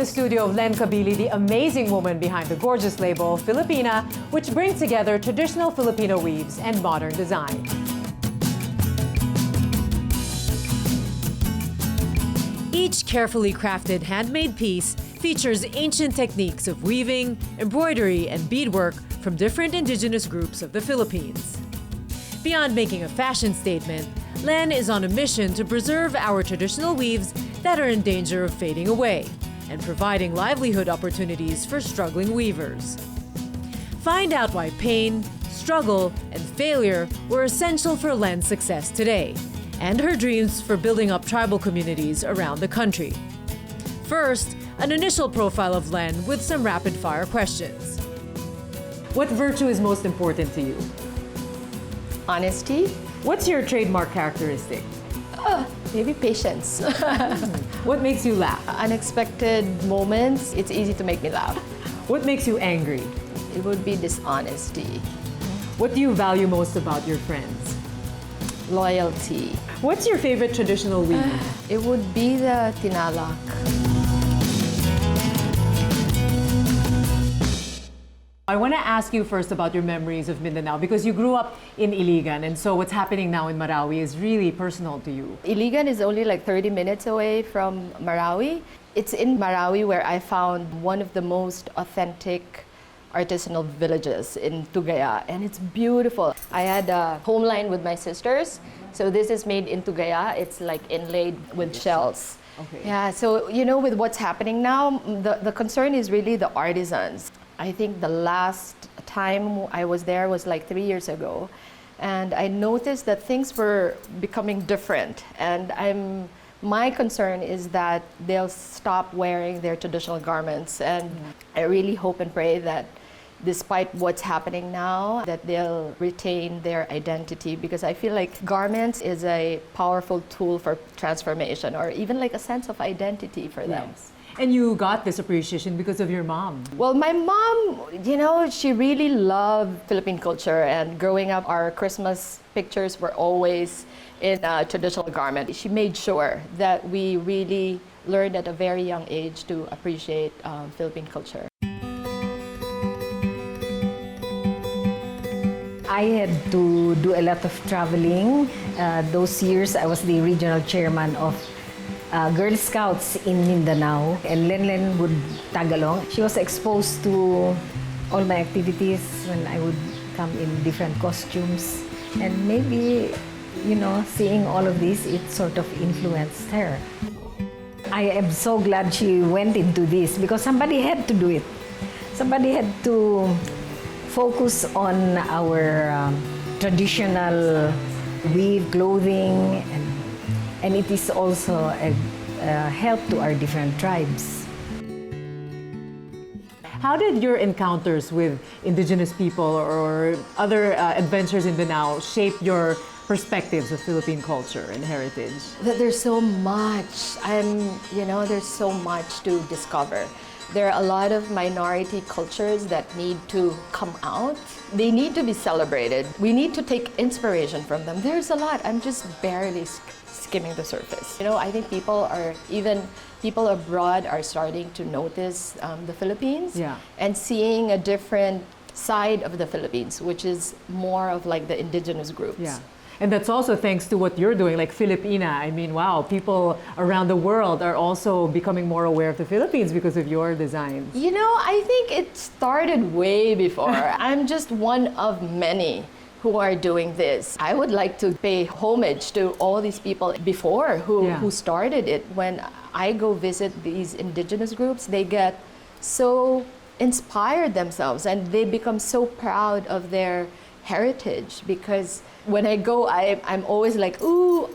the studio of Len Cabili, the amazing woman behind the gorgeous label, Filipina, which brings together traditional Filipino weaves and modern design. Each carefully crafted handmade piece features ancient techniques of weaving, embroidery, and beadwork from different indigenous groups of the Philippines. Beyond making a fashion statement, Len is on a mission to preserve our traditional weaves that are in danger of fading away and providing livelihood opportunities for struggling weavers. Find out why pain, struggle, and failure were essential for Len's success today and her dreams for building up tribal communities around the country. First, an initial profile of Len with some rapid-fire questions. What virtue is most important to you? Honesty. What's your trademark characteristic? Maybe patience. What makes you laugh? Unexpected moments, it's easy to make me laugh. What makes you angry? It would be dishonesty. What do you value most about your friends? Loyalty. What's your favorite traditional weave? It would be the tinalak. I want to ask you first about your memories of Mindanao because you grew up in Iligan, and so what's happening now in Marawi is really personal to you. Iligan is only like 30 minutes away from Marawi. It's in Marawi where I found one of the most authentic artisanal villages in Tugaya, and it's beautiful. I had a home line with my sisters, so this is made in Tugaya. It's like inlaid with shells. Okay. Yeah, so you know, with what's happening now, the concern is really the artisans. I think the last time I was there was like 3 years ago, and I noticed that things were becoming different, and my concern is that they'll stop wearing their traditional garments, and I really hope and pray that despite what's happening now, that they'll retain their identity, because I feel like garments is a powerful tool for transformation, or even like a sense of identity for them. Yes. And you got this appreciation because of your mom. Well, my mom, you know, she really loved Philippine culture, and growing up, our Christmas pictures were always in a traditional garment. She made sure that we really learned at a very young age to appreciate Philippine culture. I had to do a lot of traveling. Those years, I was the regional chairman of Girl Scouts in Mindanao, and Len would tag along. She was exposed to all my activities when I would come in different costumes, and maybe, you know, seeing all of this, it sort of influenced her. I am so glad she went into this because somebody had to do it. Somebody had to focus on our traditional weave, clothing, and it is also a help to our different tribes. How did your encounters with indigenous people or other adventures in Mindanao shape your perspectives of Philippine culture and heritage? There's so much. There's so much to discover. There are a lot of minority cultures that need to come out. They need to be celebrated. We need to take inspiration from them. There's a lot. I'm just barely skimming the surface. You know, I think people abroad are starting to notice the Philippines, and seeing a different side of the Philippines, which is more of like the indigenous groups. Yeah. And that's also thanks to what you're doing, like Filipina. I mean, wow, people around the world are also becoming more aware of the Philippines because of your designs. You know, I think it started way before. I'm just one of many who are doing this. I would like to pay homage to all these people before who started it. When I go visit these indigenous groups, they get so inspired themselves, and they become so proud of their heritage, because when I go, I'm always like, ooh,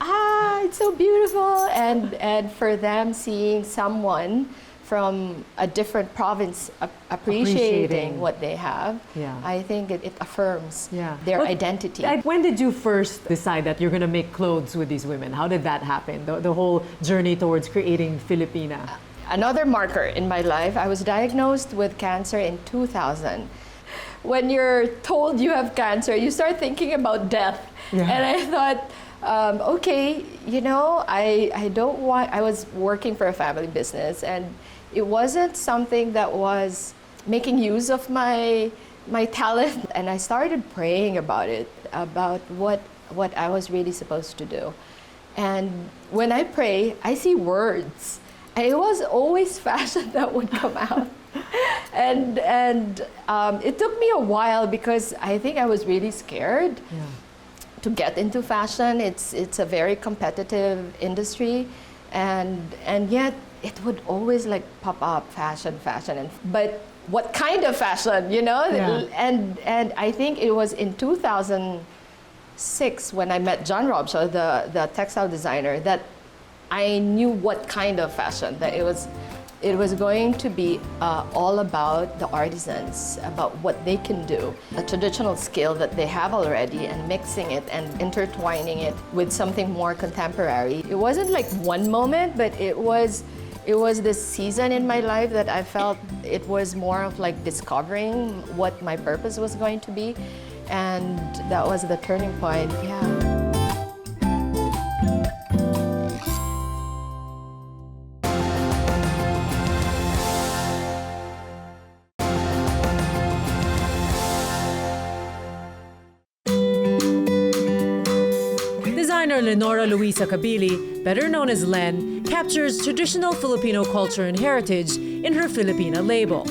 it's so beautiful. And for them, seeing someone from a different province appreciating what they have, I think it affirms their identity. When did you first decide that you're going to make clothes with these women? How did that happen? The whole journey towards creating Filipina. Another marker in my life, I was diagnosed with cancer in 2000. When you're told you have cancer, you start thinking about death. And I thought, okay, you know, I don't want, I was working for a family business, and it wasn't something that was making use of my talent. And I started praying about it, about what I was really supposed to do. And when I pray, I see words. And it was always fashion that would come out. And it took me a while because I think I was really scared to get into fashion. It's a very competitive industry, and yet it would always like pop up fashion, but what kind of fashion, you know? Yeah. And I think it was in 2006 when I met John Robshaw, the textile designer, that I knew what kind of fashion, that it was going to be all about the artisans, about what they can do, a traditional skill that they have already, and mixing it and intertwining it with something more contemporary. It wasn't like one moment, but it was this season in my life that I felt it was more of like discovering what my purpose was going to be, and that was the turning point. Yeah. Designer Lenora Luisa Cabili, better known as Len, captures traditional Filipino culture and heritage in her Filipina label.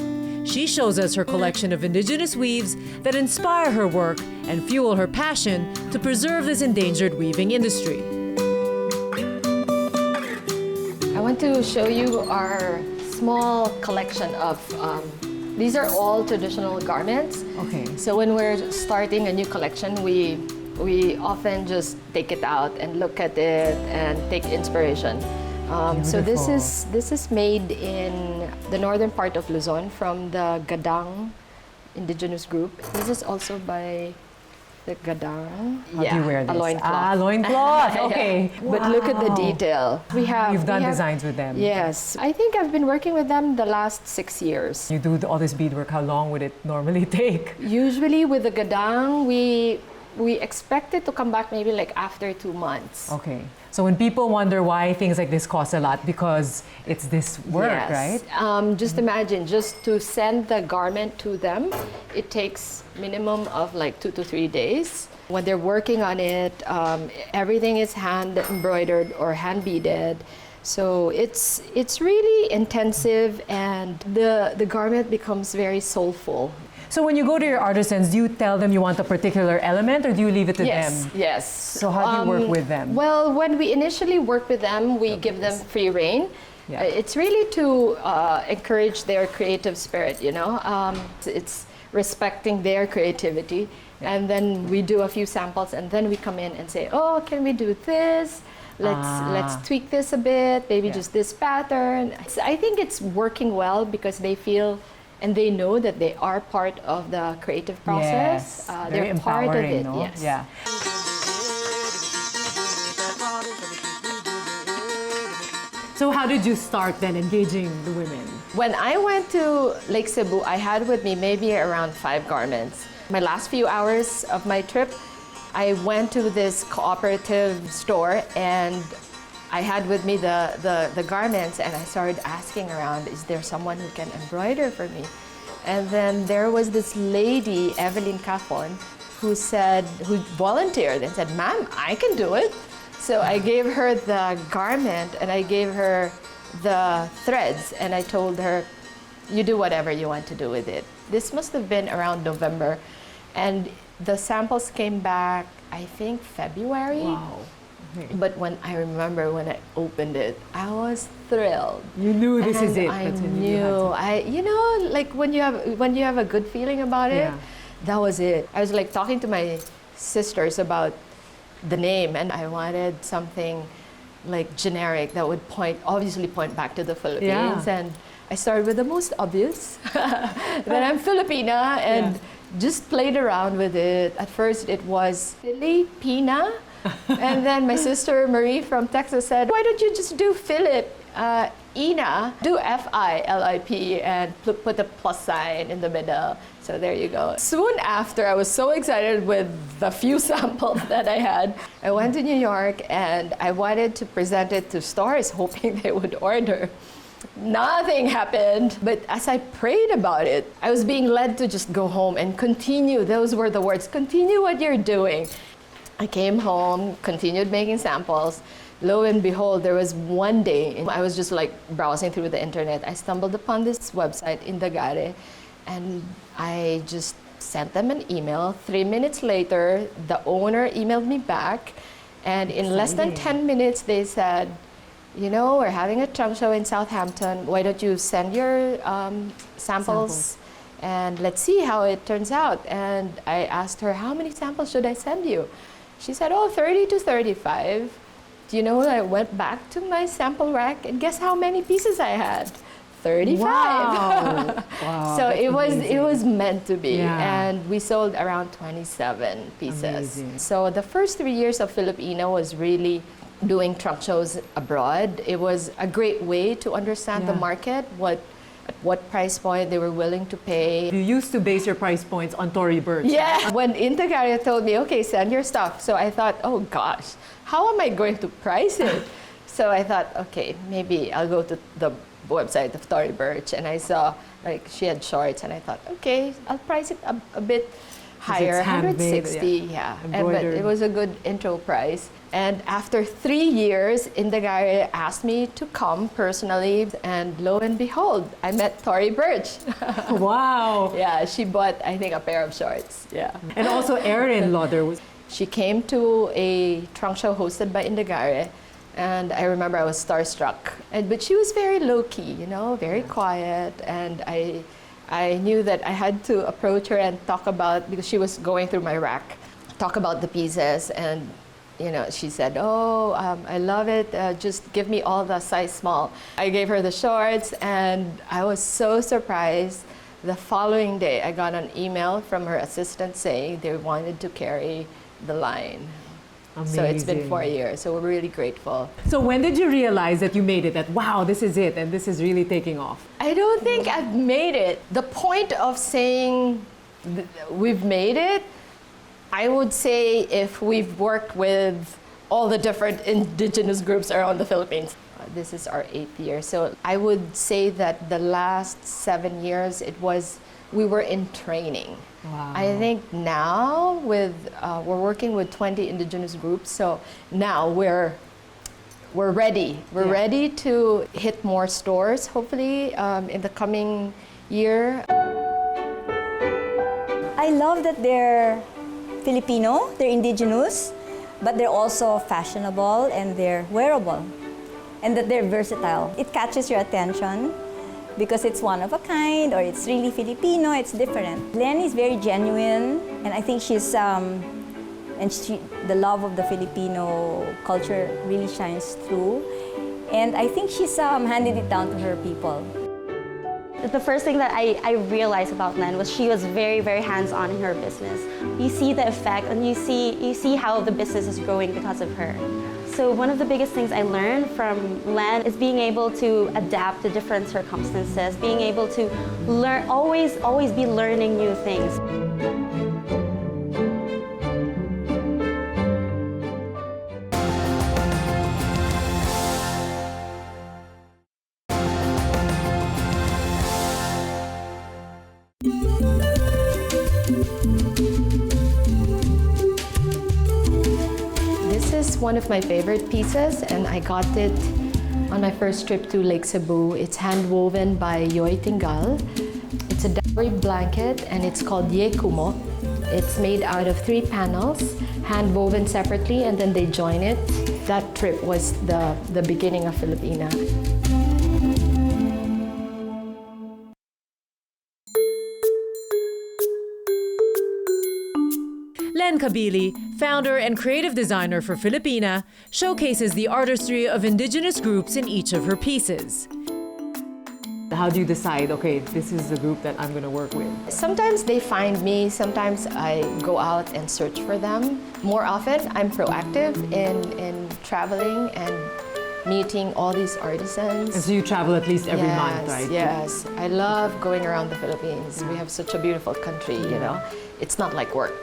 She shows us her collection of indigenous weaves that inspire her work and fuel her passion to preserve this endangered weaving industry. I want to show you our small collection of, these are all traditional garments. Okay. So when we're starting a new collection, we often just take it out and look at it and take inspiration. So this is made in the northern part of Luzon from the Gadang indigenous group. This is also by the Gadang. How do you wear this? A loincloth. Loincloth. Okay. But look at the detail. You've done designs with them. Yes. I think I've been working with them the last 6 years. You do all this beadwork. How long would it normally take? Usually with the Gadang, we expect it to come back maybe like after 2 months. Okay. So when people wonder why things like this cost a lot, because it's this work, Yes. right? Just imagine, just to send the garment to them, it takes minimum of like 2 to 3 days. When they're working on it, everything is hand embroidered or hand beaded. So it's really intensive, and the garment becomes very soulful. So when you go to your artisans, do you tell them you want a particular element, or do you leave it to them? Yes. So how do you work with them? Well, when we initially work with them, we give them free rein. Yeah. It's really to encourage their creative spirit, you know. It's respecting their creativity. And then we do a few samples, and then we come in and say, oh, can we do this? Let's tweak this a bit, maybe just this pattern. I think it's working well because they feel and they know that they are part of the creative process. Yes. They're part of it. No? Yes. Yeah. So how did you start then engaging the women? When I went to Lake Cebu, I had with me maybe around 5 garments. My last few hours of my trip, I went to this cooperative store and I had with me the garments, and I started asking around, is there someone who can embroider for me? And then there was this lady, Evelyn Cafon, who volunteered and said, ma'am, I can do it. So I gave her the garment and I gave her the threads, and I told her, you do whatever you want to do with it. This must have been around November, and the samples came back, I think, February. Wow. But when I opened it, I was thrilled. You knew this is it. I That's when knew. You know, like when you have a good feeling about it, that was it. I was like talking to my sisters about the name, and I wanted something like generic that would obviously point back to the Philippines. And I started with the most obvious, that I'm Filipina, and just played around with it. At first, it was Filipina. And then my sister Marie from Texas said, why don't you just do Philip, Ina, do F-I-L-I-P and put a plus sign in the middle. So there you go. Soon after, I was so excited with the few samples that I had. I went to New York and I wanted to present it to stores hoping they would order. Nothing happened. But as I prayed about it, I was being led to just go home and continue. Those were the words, continue what you're doing. I came home, continued making samples. Lo and behold, there was one day, I was just like browsing through the internet. I stumbled upon this website, Indagare, and I just sent them an email. 3 minutes later, the owner emailed me back, and in less than 10 minutes, they said, you know, we're having a trunk show in Southampton. Why don't you send your samples and let's see how it turns out. And I asked her, how many samples should I send you? She said, oh, 30 to 35. Do you know, I went back to my sample rack and guess how many pieces I had? 35. Wow. Wow, So it amazing. was meant to be. Yeah. And we sold around 27 pieces. Amazing. So the first 3 years of Filipino was really doing trunk shows abroad. It was a great way to understand the Yeah. market, at what price point they were willing to pay. You used to base your price points on Tory Burch. Yeah. When Indagaria told me, okay, send your stuff. So I thought, oh gosh, how am I going to price it? So I thought, okay, maybe I'll go to the website of Tory Burch, and I saw like she had shorts, and I thought, okay, I'll price it a bit higher, it's handmade, 160, yeah. But Embroidered. it was a good intro price. And after 3 years, Indagaria asked me to come personally, and lo and behold, I met Tory Burch. Wow. Yeah, she bought, I think, a pair of shorts. Yeah. And also Erin Lauder was. She came to a trunk show hosted by Indagaria, and I remember I was starstruck. But she was very low-key, you know, very quiet, and I knew that I had to approach her and talk about, because she was going through my rack, talk about the pieces, and you know, she said, oh, I love it, just give me all the size small. I gave her the shorts, and I was so surprised. The following day, I got an email from her assistant saying they wanted to carry the line. Amazing. So it's been 4 years, so we're really grateful. So when did you realize that you made it, that wow, this is it, and this is really taking off? I don't think I've made it. The point of saying we've made it, I would say if we've worked with all the different indigenous groups around the Philippines. This is our 8th year. So I would say that the last 7 years, we were in training. Wow. I think now we're working with 20 indigenous groups. So now we're ready. We're ready to hit more stores, hopefully, in the coming year. I love that they're Filipino, they're indigenous, but they're also fashionable and they're wearable, and that they're versatile. It catches your attention because it's one of a kind, or it's really Filipino, it's different. Len is very genuine, and I think the love of the Filipino culture really shines through. And I think she's handed it down to her people. The first thing that I realized about Len was she was very, very hands-on in her business. You see the effect, and you see how the business is growing because of her. So one of the biggest things I learned from Len is being able to adapt to different circumstances, being able to learn, always be learning new things. One of my favorite pieces, and I got it on my first trip to Lake Cebu. It's hand woven by Yoy Tingal. It's a dowry blanket, and it's called Ye Kumo. It's made out of 3 panels, hand woven separately, and then they join it. That trip was the beginning of Filipina. Len Cabili, founder and creative designer for Filipina, showcases the artistry of indigenous groups in each of her pieces. How do you decide, okay, this is the group that I'm going to work with? Sometimes they find me, sometimes I go out and search for them. More often, I'm proactive in traveling and meeting all these artisans. And so you travel at least every month, right? Yes, I love going around the Philippines. We have such a beautiful country, you know. it's not like work.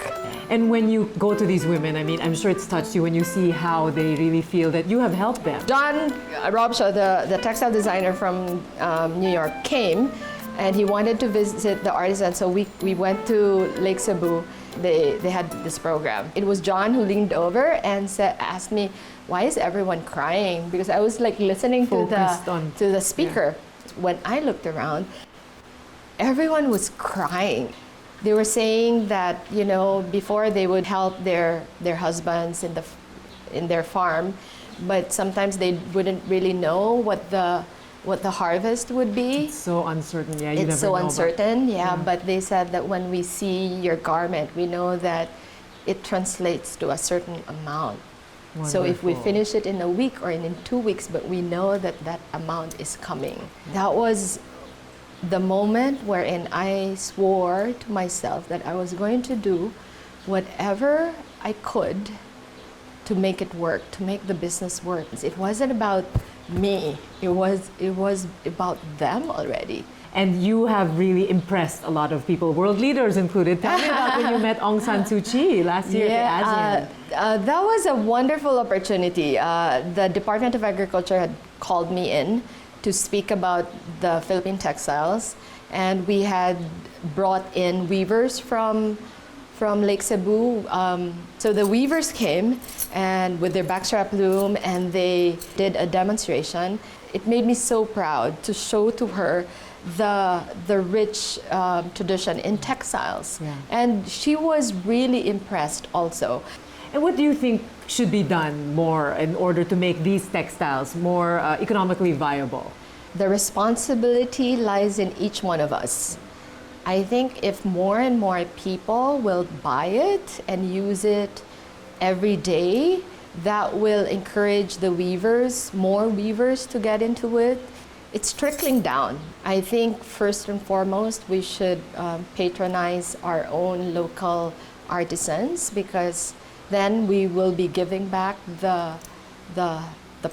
And when you go to these women, I mean, I'm sure it's touched you when you see how they really feel that you have helped them. John Robshaw, the textile designer from New York, came and he wanted to visit the artisan. So we went to Lake Cebu. They had this program. It was John who leaned over and asked me, why is everyone crying? Because I was like listening to the speaker. Yeah. When I looked around, everyone was crying. They were saying that, you know, before they would help their husbands in their farm, but sometimes they wouldn't really know what the harvest would be. It's so uncertain, yeah. It's so uncertain, yeah. But they said that when we see your garment, we know that it translates to a certain amount. Wonderful. So if we finish it in a week or in 2 weeks, but we know that that amount is coming. That was the moment wherein I swore to myself that I was going to do whatever I could to make it work, to make the business work. It wasn't about me, it was about them already. And you have really impressed a lot of people, world leaders included. Tell me about when you met Aung San Suu Kyi last year at ASEAN. That was a wonderful opportunity. The Department of Agriculture had called me in to speak about the Philippine textiles, and we had brought in weavers from Lake Cebu. So the weavers came and with their backstrap loom, and they did a demonstration. It made me so proud to show to her the rich tradition in textiles. Yeah. And she was really impressed also. And what do you think should be done more in order to make these textiles more economically viable? The responsibility lies in each one of us. I think if more and more people will buy it and use it every day, that will encourage the weavers, more weavers to get into it. It's trickling down. I think first and foremost, we should patronize our own local artisans, because then we will be giving back the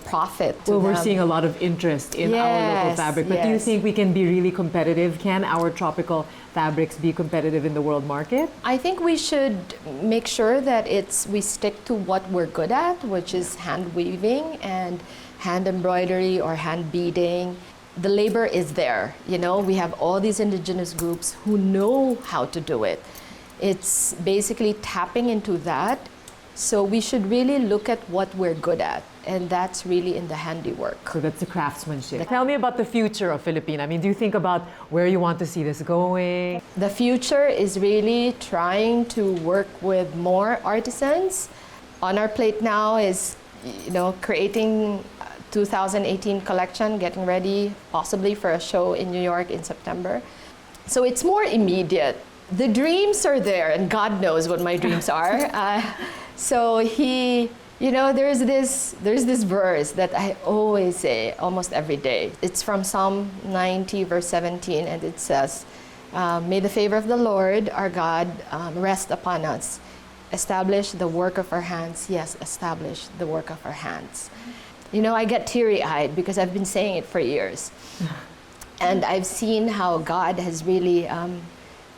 profit to them. We're seeing a lot of interest in our local fabric, but do you think we can be really competitive? Can our tropical fabrics be competitive in the world market? I think we should make sure that we stick to what we're good at, which is hand weaving and hand embroidery or hand beading. The labor is there, you know, we have all these indigenous groups who know how to do it. It's basically tapping into that. So we should really look at what we're good at, and that's really in the handiwork. So that's the craftsmanship. Tell me about the future of Philippine. I mean, do you think about where you want to see this going? The future is really trying to work with more artisans. On our plate now is, you know, creating 2018 collection, getting ready possibly for a show in New York in September. So it's more immediate. The dreams are there, and God knows what my dreams are. So you know, there's this verse that I always say almost every day. It's from Psalm 90, verse 17, and it says, may the favor of the Lord, our God, rest upon us. Establish the work of our hands. Yes, establish the work of our hands. You know, I get teary-eyed because I've been saying it for years. And I've seen how God has really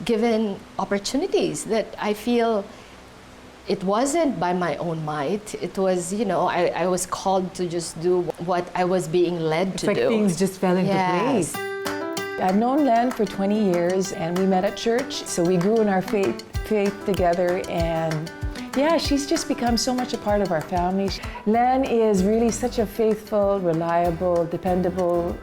given opportunities that I feel it wasn't by my own might. It was, you know, I was called to just do what I was being led to do. It's like things just fell into place. I've known Len for 20 years, and we met at church, so we grew in our faith together, and yeah, she's just become so much a part of our family. Len is really such a faithful, reliable, dependable,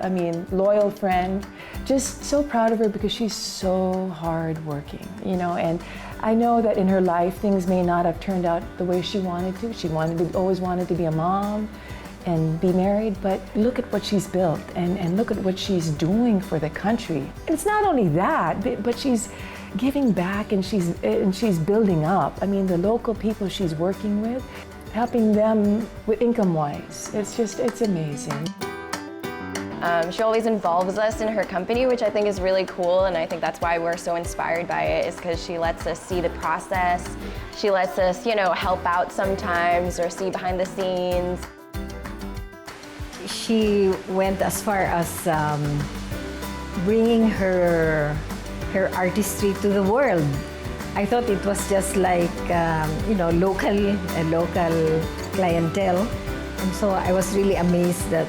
loyal friend. Just so proud of her because she's so hardworking, you know, and I know that in her life things may not have turned out the way she wanted to. She always wanted to be a mom and be married, but look at what she's built and look at what she's doing for the country. And it's not only that, but she's giving back and she's building up. I mean, the local people she's working with, helping them with income-wise. It's amazing. She always involves us in her company, which I think is really cool, and I think that's why we're so inspired by it, is because she lets us see the process. She lets us, you know, help out sometimes or see behind the scenes. She went as far as bringing her artistry to the world. I thought it was just like, local clientele. And so I was really amazed that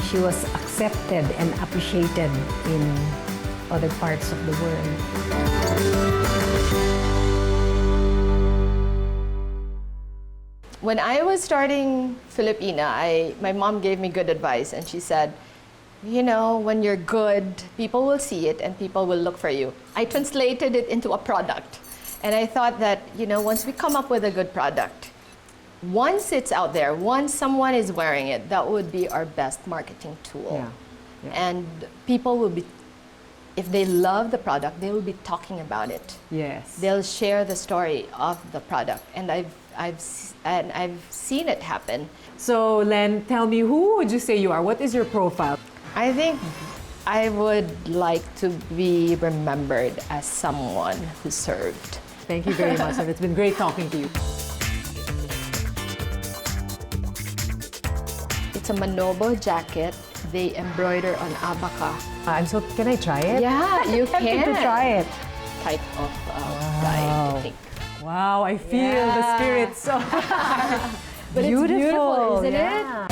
she was accepted and appreciated in other parts of the world. When I was starting Filipina, my mom gave me good advice, and she said, when you're good, people will see it and people will look for you. I translated it into a product. And I thought that, once we come up with a good product, once it's out there, once someone is wearing it, that would be our best marketing tool. Yeah. Yeah. And people will be, if they love the product, they will be talking about it. Yes. They'll share the story of the product. And I've seen it happen. So, Len, tell me, who would you say you are? What is your profile? I think I would like to be remembered as someone who served. Thank you very much, and it's been great talking to you. It's a manobo jacket. They embroider on abaca. And so, can I try it? Yeah, you can. Tempted to try it. Type of dye, I think. Wow, I feel the spirit so But beautiful, it's beautiful, isn't yeah. it?